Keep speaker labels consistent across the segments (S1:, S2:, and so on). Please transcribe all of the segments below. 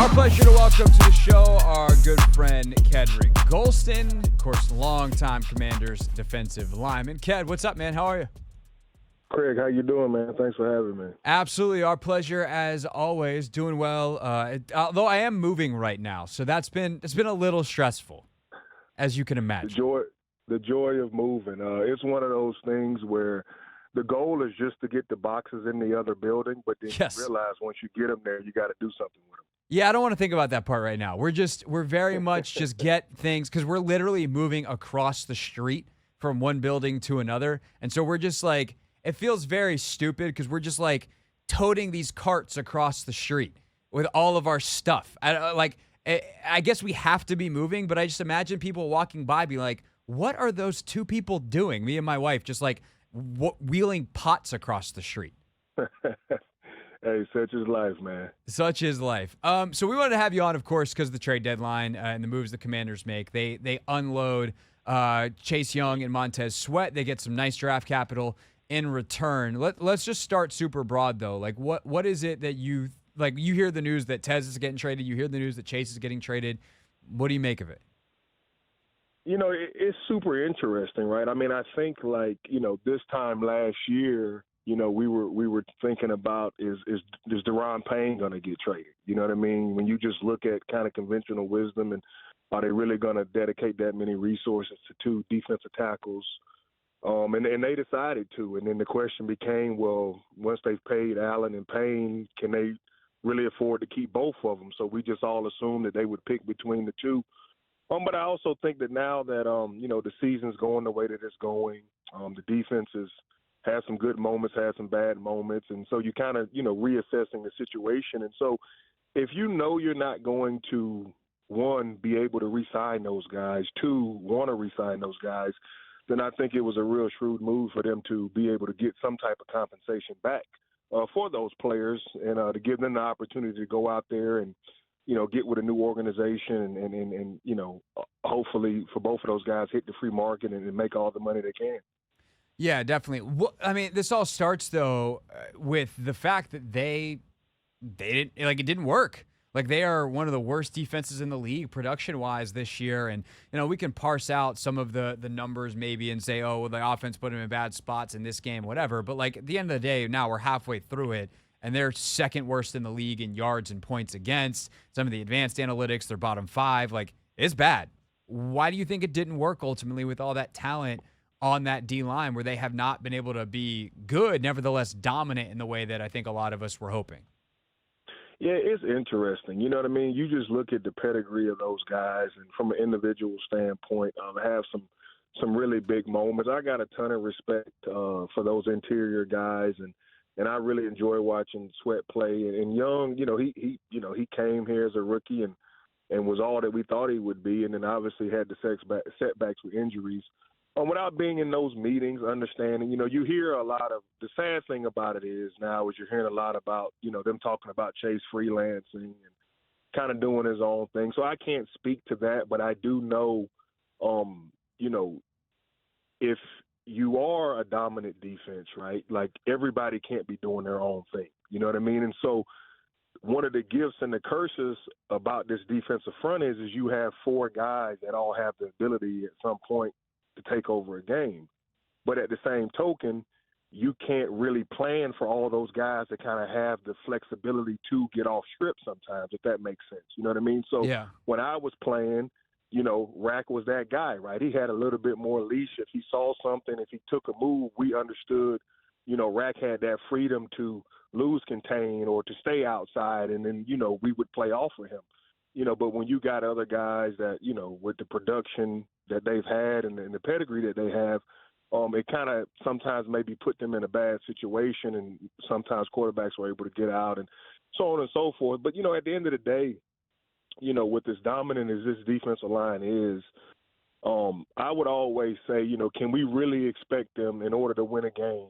S1: Our pleasure to welcome to the show our good friend Kedric. Golston, of course, longtime Commanders defensive lineman. Ked, what's up, man? How are you?
S2: Craig, how you doing, man? Thanks for having me.
S1: Absolutely, our pleasure as always. Doing well, although I am moving right now, so it's been a little stressful, as you can imagine.
S2: The joy of moving. It's one of those things where the goal is just to get the boxes in the other building, but then
S1: Yes.
S2: you realize once you get them there, you got to do something with them.
S1: Yeah, I don't want to think about that part right now. We're very much just get things, because we're literally moving across the street from one building to another, and so we're just like, it feels very stupid because we're just like toting these carts across the street with all of our stuff. I guess we have to be moving, but I just imagine people walking by be like, what are those two people doing? Me and my wife just like wheeling pots across the street.
S2: Hey, such is life, man.
S1: Such is life. So we wanted to have you on, of course, because of the trade deadline and the moves the Commanders make. They unload Chase Young and Montez Sweat. They get some nice draft capital in return. Let's just start super broad, though. Like, what is it that you hear the news that Tez is getting traded. You hear the news that Chase is getting traded. What do you make of it?
S2: You know, it's super interesting, right? I mean, I think this time last year, we were thinking about is Deron Payne going to get traded? You know what I mean? When you just look at kind of conventional wisdom and are they really going to dedicate that many resources to two defensive tackles? And they decided to. And then the question became, well, once they've paid Allen and Payne, can they really afford to keep both of them? So we just all assumed that they would pick between the two. But I also think that now that, the season's going the way that it's going, the defense has some good moments, has some bad moments. And so you kind of, reassessing the situation. And so if you know you're not going to, one, be able to re-sign those guys, two, want to re-sign those guys, then I think it was a real shrewd move for them to be able to get some type of compensation back for those players and to give them the opportunity to go out there and, get with a new organization and hopefully for both of those guys hit the free market and make all the money they can.
S1: Yeah, definitely. Well, I mean, this all starts, though, with the fact that they didn't, it didn't work. Like, they are one of the worst defenses in the league production-wise this year. And, we can parse out some of the numbers maybe and say, oh, well, the offense put them in bad spots in this game, whatever. But, at the end of the day, now we're halfway through it, and they're second worst in the league in yards and points against. Some of the advanced analytics, they're bottom 5. It's bad. Why do you think it didn't work ultimately with all that talent on that D-line where they have not been able to be good, nevertheless dominant in the way that I think a lot of us were hoping?
S2: Yeah, it's interesting. You know what I mean? You just look at the pedigree of those guys, and from an individual standpoint, have some really big moments. I got a ton of respect for those interior guys, and I really enjoy watching Sweat play. And Young, he came here as a rookie and was all that we thought he would be, and then obviously had the setbacks with injuries. Without being in those meetings, understanding, you hear a lot of – the sad thing about it is now is you're hearing a lot about, them talking about Chase freelancing and kind of doing his own thing. So I can't speak to that, but I do know, if you are a dominant defense, right, like everybody can't be doing their own thing. You know what I mean? And so one of the gifts and the curses about this defensive front is you have 4 guys that all have the ability at some point to take over a game. But at the same token, you can't really plan for all those guys to kind of have the flexibility to get off script sometimes, if that makes sense. You know what I mean? So When I was playing, Rack was that guy, right? He had a little bit more leash. If he saw something, if he took a move, we understood, Rack had that freedom to lose contain or to stay outside, and then, we would play off of him. But when you got other guys that, with the production that they've had and the pedigree that they have, it kind of sometimes maybe put them in a bad situation, and sometimes quarterbacks were able to get out and so on and so forth. But, at the end of the day, with as dominant as this defensive line is, I would always say, can we really expect them in order to win a game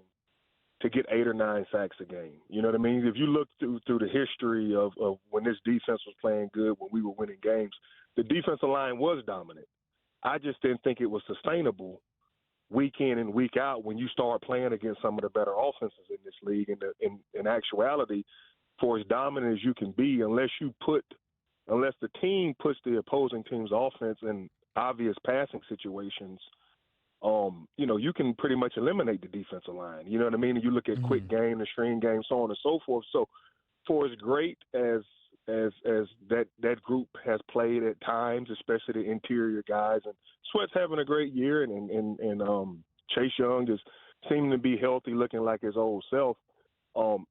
S2: to get 8 or 9 sacks a game? You know what I mean? If you look through the history of when this defense was playing good, when we were winning games, the defensive line was dominant. I just didn't think it was sustainable week in and week out when you start playing against some of the better offenses in this league. And in actuality, for as dominant as you can be, unless you put unless the team puts the opposing team's offense in obvious passing situations, you can pretty much eliminate the defensive line. You know what I mean? And you look at quick game, the screen game, so on and so forth. So for as great as that group has played at times, especially the interior guys, and Sweat's having a great year, and Chase Young is seeming to be healthy, looking like his old self.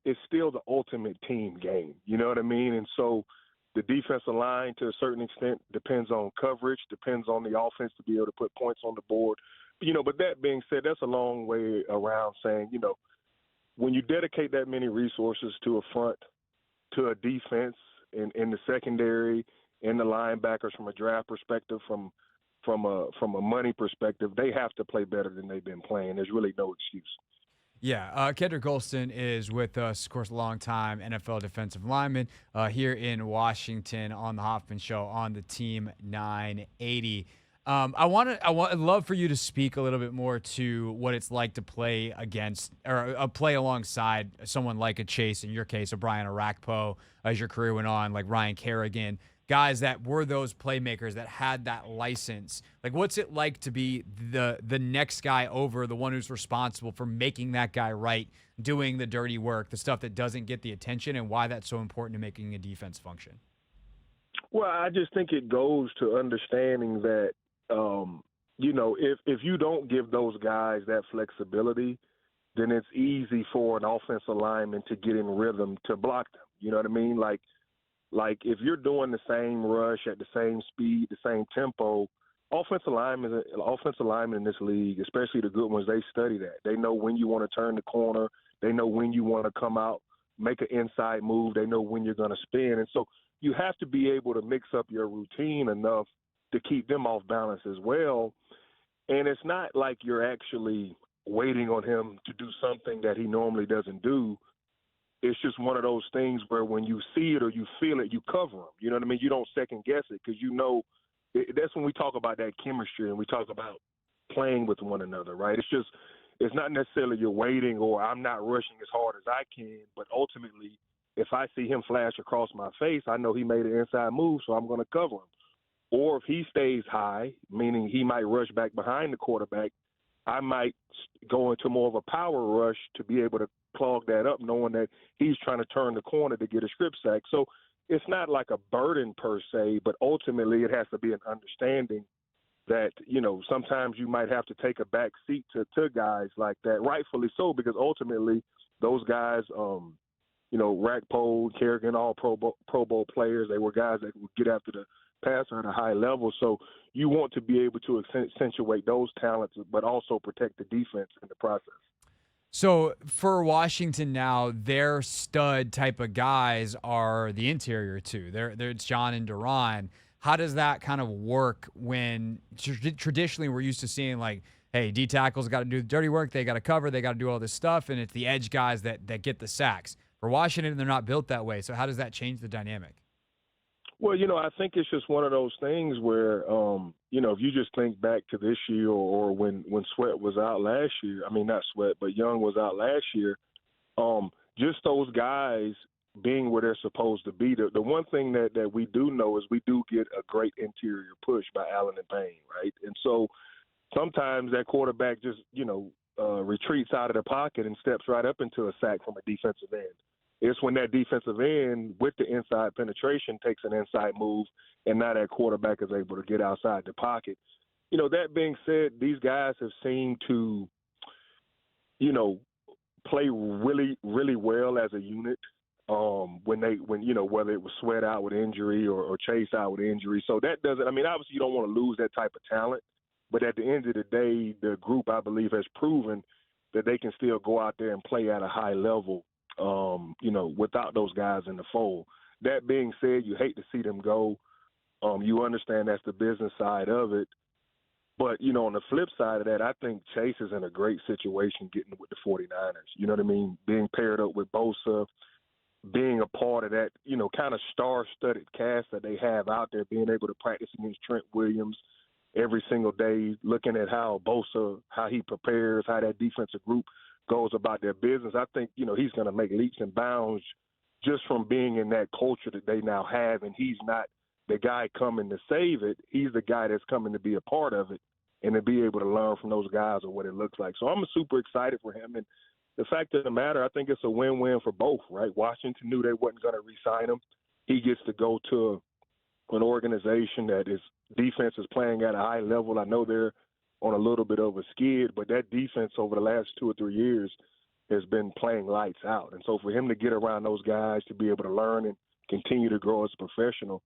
S2: It's still the ultimate team game. You know what I mean? And so the defensive line, to a certain extent, depends on coverage, depends on the offense to be able to put points on the board. But that being said, that's a long way around saying, when you dedicate that many resources to a front, to a defense, in the secondary, in the linebackers, from a draft perspective, from a money perspective, they have to play better than they've been playing. There's really no excuse.
S1: Yeah, Kedric Golston is with us, of course, a long-time NFL defensive lineman here in Washington on the Hoffman Show on the Team 980. I'd love for you to speak a little bit more to what it's like to play against or play alongside someone like a Chase, in your case, a Brian Arakpo, as your career went on, like Ryan Kerrigan, guys that were those playmakers that had that license. Like, what's it like to be the next guy over, the one who's responsible for making that guy right, doing the dirty work, the stuff that doesn't get the attention, and why that's so important to making a defense function?
S2: Well, I just think it goes to understanding that, if you don't give those guys that flexibility, then it's easy for an offensive lineman to get in rhythm to block them. You know what I mean? Like if you're doing the same rush at the same speed, the same tempo, offensive linemen in this league, especially the good ones, they study that. They know when you want to turn the corner. They know when you want to come out, make an inside move. They know when you're going to spin. And so you have to be able to mix up your routine enough to keep them off balance as well. And it's not like you're actually waiting on him to do something that he normally doesn't do. It's just one of those things where when you see it or you feel it, you cover him. You know what I mean? You don't second guess it, because that's when we talk about that chemistry and we talk about playing with one another, right? It's not necessarily you're waiting or I'm not rushing as hard as I can, but ultimately if I see him flash across my face, I know he made an inside move, so I'm going to cover him. Or if he stays high, meaning he might rush back behind the quarterback, I might go into more of a power rush to be able to clog that up, knowing that he's trying to turn the corner to get a strip sack. So it's not like a burden per se, but ultimately it has to be an understanding that, sometimes you might have to take a back seat to guys like that, rightfully so, because ultimately those guys, Rakpo, Kerrigan, all Pro Bowl players, they were guys that would get after the passer at a high level. So you want to be able to accentuate those talents, but also protect the defense in the process.
S1: So for Washington now, their stud type of guys are the interior too. It's John and Duran. How does that kind of work when traditionally we're used to seeing like, hey, D tackles got to do the dirty work, they got to cover, they got to do all this stuff, and it's the edge guys that get the sacks. For Washington, they're not built that way. So how does that change the dynamic?
S2: Well, I think it's just one of those things where, if you just think back to this year or when Sweat was out last year, I mean, not Sweat, but Young was out last year, just those guys being where they're supposed to be. The one thing that we do know is we do get a great interior push by Allen and Payne, right? And so sometimes that quarterback just, retreats out of the pocket and steps right up into a sack from a defensive end. It's when that defensive end with the inside penetration takes an inside move, and now that quarterback is able to get outside the pocket. That being said, these guys have seemed to, play really, really well as a unit. When whether it was Sweat out with injury or Chase out with injury. So that doesn't, obviously you don't want to lose that type of talent, but at the end of the day, the group, I believe, has proven that they can still go out there and play at a high level, without those guys in the fold. That being said, you hate to see them go. You understand that's the business side of it. But, on the flip side of that, I think Chase is in a great situation getting with the 49ers. You know what I mean? Being paired up with Bosa, being a part of that, kind of star-studded cast that they have out there, being able to practice against Trent Williams every single day, looking at how Bosa, how he prepares, how that defensive group goes about their business. I think, he's going to make leaps and bounds just from being in that culture that they now have, and he's not the guy coming to save it. He's the guy that's coming to be a part of it and to be able to learn from those guys or what it looks like. So I'm super excited for him. And the fact of the matter, I think it's a win-win for both, right? Washington knew they wasn't going to re-sign him. He gets to go to an organization that is defense is playing at a high level. I know they're on a little bit of a skid, but that defense over the last 2 or 3 years has been playing lights out. And so for him to get around those guys, to be able to learn and continue to grow as a professional,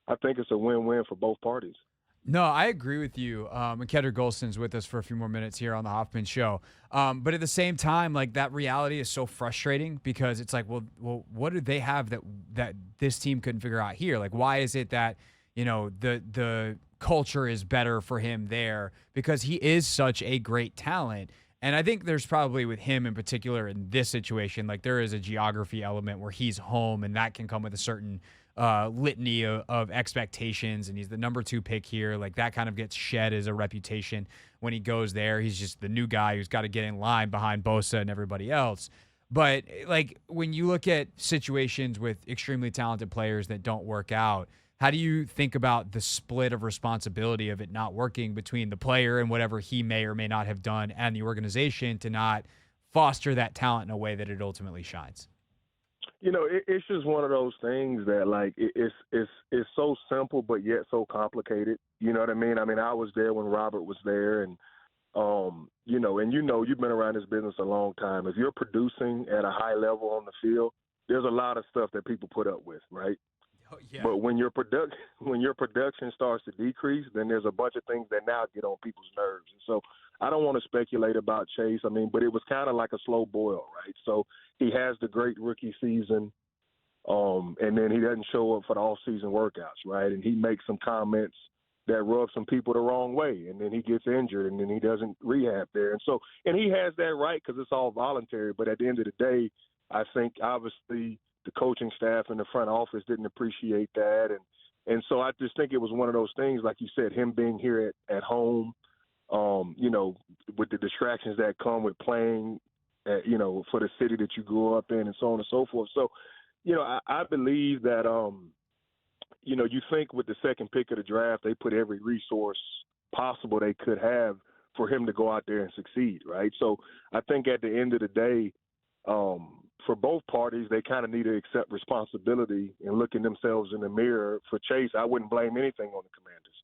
S2: I think it's a win-win for both parties.
S1: No, I agree with you. And Kedric Golston's with us for a few more minutes here on the Hoffman Show. But at the same time, like, that reality is so frustrating because it's like, well, what do they have that this team couldn't figure out here? Like, why is it that, you know, the culture is better for him there? Because he is such a great talent. And I think there's probably with him in particular in this situation, like, there is a geography element where he's home, and that can come with a certain litany of expectations, and he's the number 2 pick here. Like, that kind of gets shed as a reputation when he goes there. He's just the new guy who's got to get in line behind Bosa and everybody else. But, like, when you look at situations with extremely talented players that don't work out, how do you think about the split of responsibility of it not working between the player and whatever he may or may not have done and the organization to not foster that talent in a way that it ultimately shines?
S2: You know, it's just one of those things that, like, it's so simple but yet so complicated. You know what I mean? I mean, I was there when Robert was there, and you've been around this business a long time. If you're producing at a high level on the field, there's a lot of stuff that people put up with, right?
S1: Oh, yeah.
S2: But when your production starts to decrease, then there's a bunch of things that now get on people's nerves. And so I don't want to speculate about Chase. I mean, but it was kind of like a slow boil, right? So he has the great rookie season, and then he doesn't show up for the off-season workouts, right? And he makes some comments that rub some people the wrong way, and then he gets injured, and then he doesn't rehab there. And he has that right because it's all voluntary. But at the end of the day, I think obviously the coaching staff and the front office didn't appreciate that. And so I just think it was one of those things, like you said, him being here at home, with the distractions that come with playing, for the city that you grew up in and so on and so forth. So, I believe that, you think with the second pick of the draft, they put every resource possible they could have for him to go out there and succeed, right? So I think at the end of the day, for both parties, they kind of need to accept responsibility and look in themselves in the mirror. For Chase, I wouldn't blame anything on the Commanders.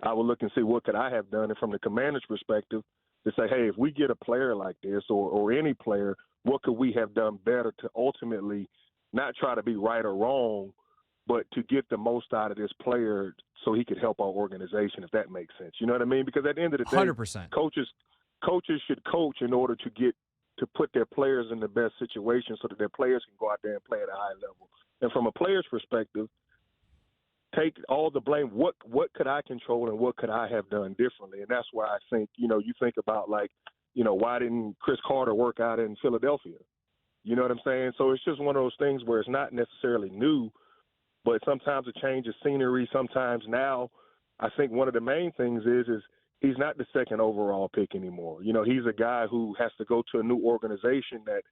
S2: I would look and see what could I have done, and from the Commanders' perspective, to say, hey, if we get a player like this or any player, what could we have done better to ultimately not try to be right or wrong, but to get the most out of this player so he could help our organization, if that makes sense. You know what I mean? Because at the end of the day,
S1: 100%.
S2: coaches should coach in order to put their players in the best situation so that their players can go out there and play at a high level. And from a player's perspective, take all the blame. What could I control and what could I have done differently? And that's why I think, you think about, like, why didn't Chris Carter work out in Philadelphia? You know what I'm saying? So it's just one of those things where it's not necessarily new, but sometimes a change of scenery. Sometimes now I think one of the main things is he's not the second overall pick anymore. He's a guy who has to go to a new organization that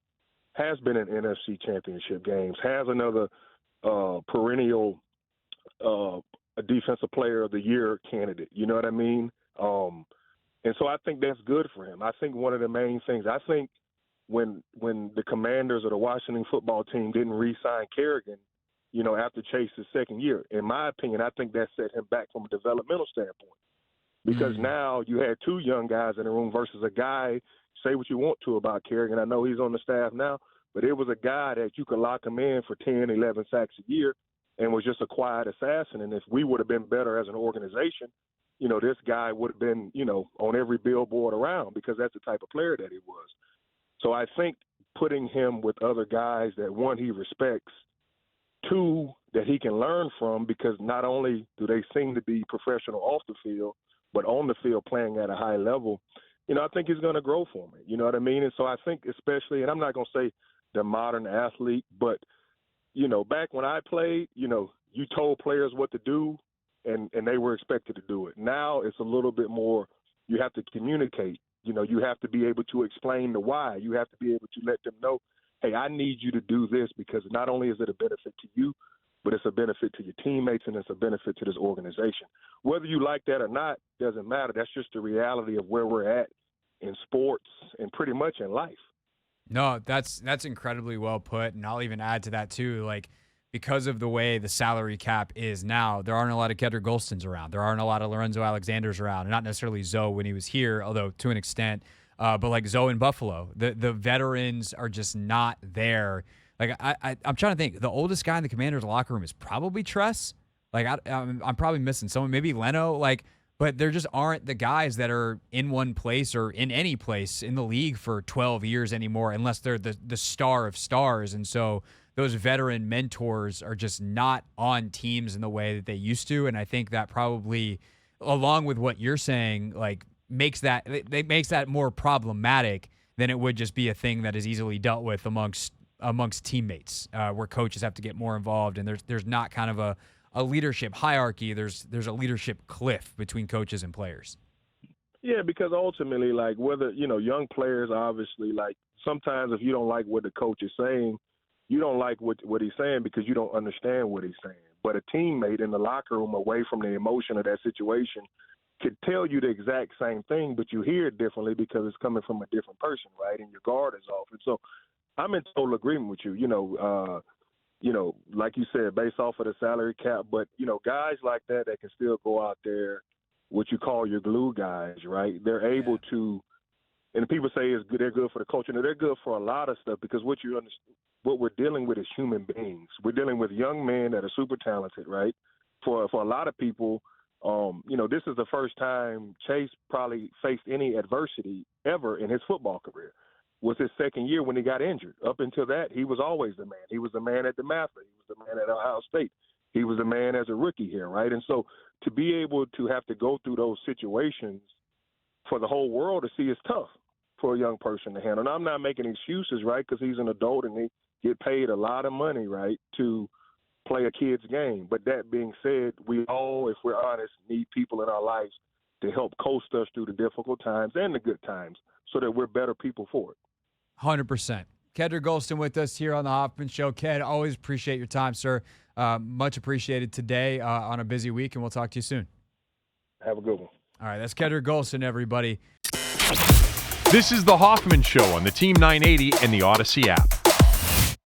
S2: has been in NFC championship games, has another perennial a defensive player of the year candidate. You know what I mean? And so I think that's good for him. I think one of the main things, I think when the Commanders or the Washington football team didn't re-sign Kerrigan, after Chase's second year, in my opinion, I think that set him back from a developmental standpoint. Because now you had 2 young guys in the room versus a guy, say what you want to about Kerrigan. I know he's on the staff now, but it was a guy that you could lock him in for 10, 11 sacks a year and was just a quiet assassin. And if we would have been better as an organization, this guy would have been, on every billboard around because that's the type of player that he was. So I think putting him with other guys that, one, he respects, 2, that he can learn from, because not only do they seem to be professional off the field, but on the field playing at a high level, I think he's going to grow for me. You know what I mean? And so I think especially, and I'm not going to say the modern athlete, but, back when I played, you told players what to do and they were expected to do it. Now it's a little bit more, you have to communicate. You have to be able to explain the why. You have to be able to let them know, hey, I need you to do this because not only is it a benefit to you, but it's a benefit to your teammates and it's a benefit to this organization. Whether you like that or not doesn't matter. That's just the reality of where we're at in sports and pretty much in life.
S1: No, that's incredibly well put, and I'll even add to that too. Like, because of the way the salary cap is now, there aren't a lot of Kedric Golstons around. There aren't a lot of Lorenzo Alexanders around, and not necessarily Zoe when he was here, although to an extent. But like Zoe in Buffalo, the veterans are just not there. Like I'm trying to think. The oldest guy in the Commanders' locker room is probably Tress. Like I'm probably missing someone. Maybe Leno. Like. But there just aren't the guys that are in one place or in any place in the league for 12 years anymore, unless they're the star of stars. And so those veteran mentors are just not on teams in the way that they used to. And I think that probably, along with what you're saying, like makes that more problematic than it would just be a thing that is easily dealt with amongst teammates, where coaches have to get more involved, and there's not kind of a leadership hierarchy. There's a leadership cliff between coaches and players.
S2: Yeah, because ultimately, like, whether, young players, obviously, like, sometimes if you don't like what the coach is saying, you don't like what he's saying because you don't understand what he's saying. But a teammate in the locker room, away from the emotion of that situation, could tell you the exact same thing, but you hear it differently because it's coming from a different person, right? And your guard is off. And so I'm in total agreement with you. Like you said, based off of the salary cap, but, guys like that can still go out there, what you call your glue guys, right? They're able to, and people say they're good for the culture. No, they're good for a lot of stuff because what we're dealing with is human beings. We're dealing with young men that are super talented, right? For a lot of people, this is the first time Chase probably faced any adversity ever in his football career. Was his second year when he got injured. Up until that, he was always the man. He was the man at DeMatha. He was the man at Ohio State. He was the man as a rookie here, right? And so to be able to have to go through those situations for the whole world to see is tough for a young person to handle. And I'm not making excuses, right, because he's an adult and he get paid a lot of money, right, to play a kid's game. But that being said, we all, if we're honest, need people in our lives to help coast us through the difficult times and the good times so that we're better people for it.
S1: 100%. Kedric Golston with us here on the Hoffman Show. Ked, always appreciate your time, sir. Much appreciated today on a busy week, and we'll talk to you soon.
S2: Have a good one.
S1: All right, that's Kedric Golston, everybody.
S3: This is the Hoffman Show on the Team 980 and the Odyssey app.